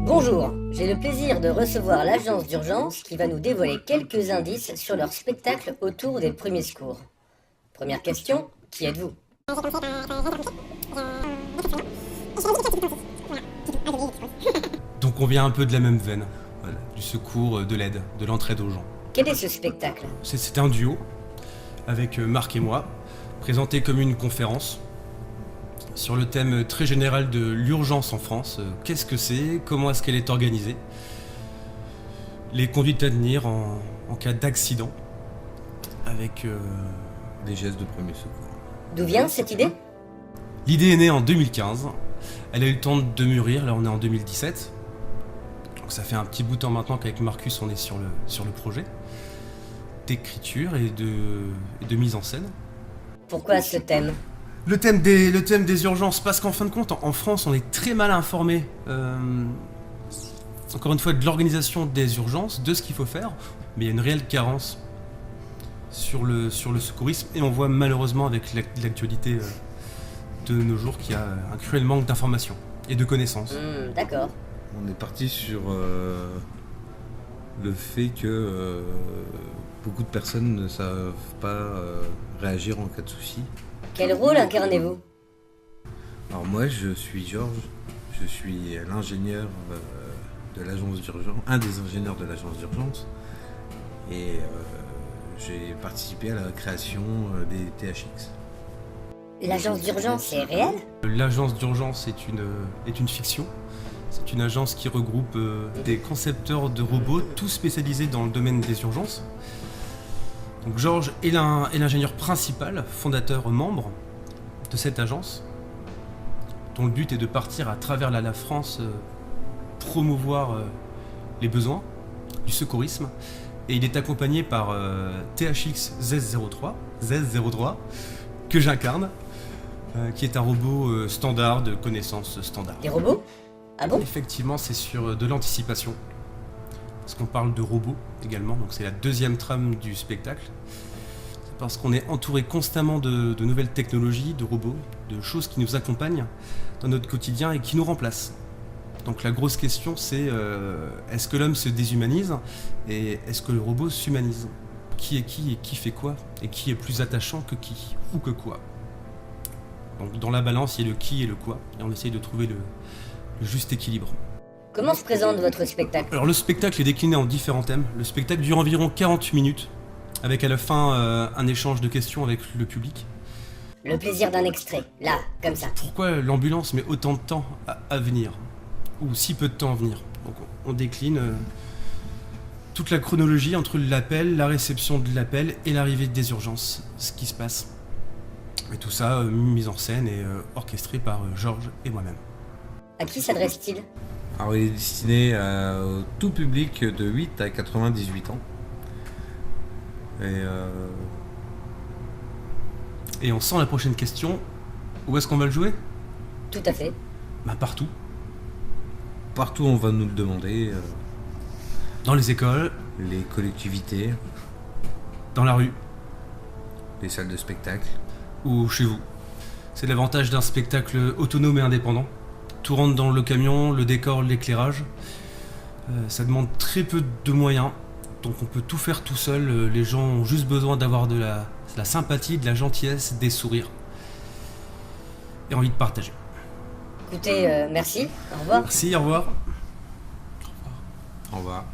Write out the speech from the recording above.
Bonjour, j'ai le plaisir de recevoir l'agence d'urgence qui va nous dévoiler quelques indices sur leur spectacle autour des premiers secours. Première question, qui êtes-vous? Donc on vient un peu de la même veine, voilà, du secours, de l'aide, de l'entraide aux gens. Quel est ce spectacle? C'est un duo avec Marc et moi, présenté comme une conférence sur le thème très général de l'urgence en France. Qu'est-ce que c'est? Comment est-ce qu'elle est organisée? Les conduites à tenir en cas d'accident avec... Des gestes de premier secours. D'où vient cette idée? L'idée est née en 2015. Elle a eu le temps de mûrir, là on est en 2017. Donc ça fait un petit bout de temps maintenant qu'avec Marcus on est sur le projet d'écriture et de mise en scène. Pourquoi ce thème? Le thème des urgences, parce qu'en fin de compte, en France, on est très mal informé, encore une fois, de l'organisation des urgences, de ce qu'il faut faire, mais il y a une réelle carence sur le secourisme, et on voit malheureusement avec l'actualité de nos jours qu'il y a un cruel manque d'informations et de connaissances. D'accord. On est parti sur le fait que beaucoup de personnes ne savent pas réagir en cas de souci. Quel rôle incarnez-vous? Alors moi, je suis Georges, je suis l'ingénieur de l'agence d'urgence, un des ingénieurs de l'agence d'urgence, et j'ai participé à la création des THX. L'agence d'urgence est réelle? L'agence d'urgence est une fiction. C'est une agence qui regroupe des concepteurs de robots, tous spécialisés dans le domaine des urgences. Donc Georges est l'ingénieur principal, fondateur, membre de cette agence, dont le but est de partir à travers la France promouvoir les besoins du secourisme. Et il est accompagné par THX Z03, que j'incarne, qui est un robot standard, de connaissances standard. Des robots? Ah bon? Effectivement, c'est sur de l'anticipation. Parce qu'on parle de robots également, donc c'est la deuxième trame du spectacle. C'est parce qu'on est entouré constamment de nouvelles technologies, de robots, de choses qui nous accompagnent dans notre quotidien et qui nous remplacent. Donc la grosse question c'est est-ce que l'homme se déshumanise et est-ce que le robot s'humanise? Qui est qui et qui fait quoi? Et qui est plus attachant que qui ou que quoi? Donc dans la balance, il y a le qui et le quoi, et on essaye de trouver le juste équilibre. Comment se présente votre spectacle? Alors le spectacle est décliné en différents thèmes. Le spectacle dure environ 40 minutes, avec à la fin un échange de questions avec le public. Le plaisir d'un extrait, là, comme ça. Pourquoi l'ambulance met autant de temps à venir? Ou si peu de temps à venir? Donc on décline toute la chronologie entre l'appel, la réception de l'appel et l'arrivée des urgences, ce qui se passe. Et tout ça mis en scène et orchestré par Georges et moi-même. À qui s'adresse-t-il? Alors il est destiné au tout public de 8 à 98 ans. Et on sent la prochaine question. Où est-ce qu'on va le jouer? Tout à fait. Bah partout. Partout on va nous le demander, Dans les écoles, les collectivités, dans la rue les salles de spectacle. ou chez vous. C'est l'avantage d'un spectacle autonome et indépendant. Tout rentre dans le camion, le décor, l'éclairage. Ça demande très peu de moyens, donc on peut tout faire tout seul. Les gens ont juste besoin d'avoir de la sympathie, de la gentillesse, des sourires et envie de partager. Écoutez, merci, au revoir. Merci, au revoir. Au revoir.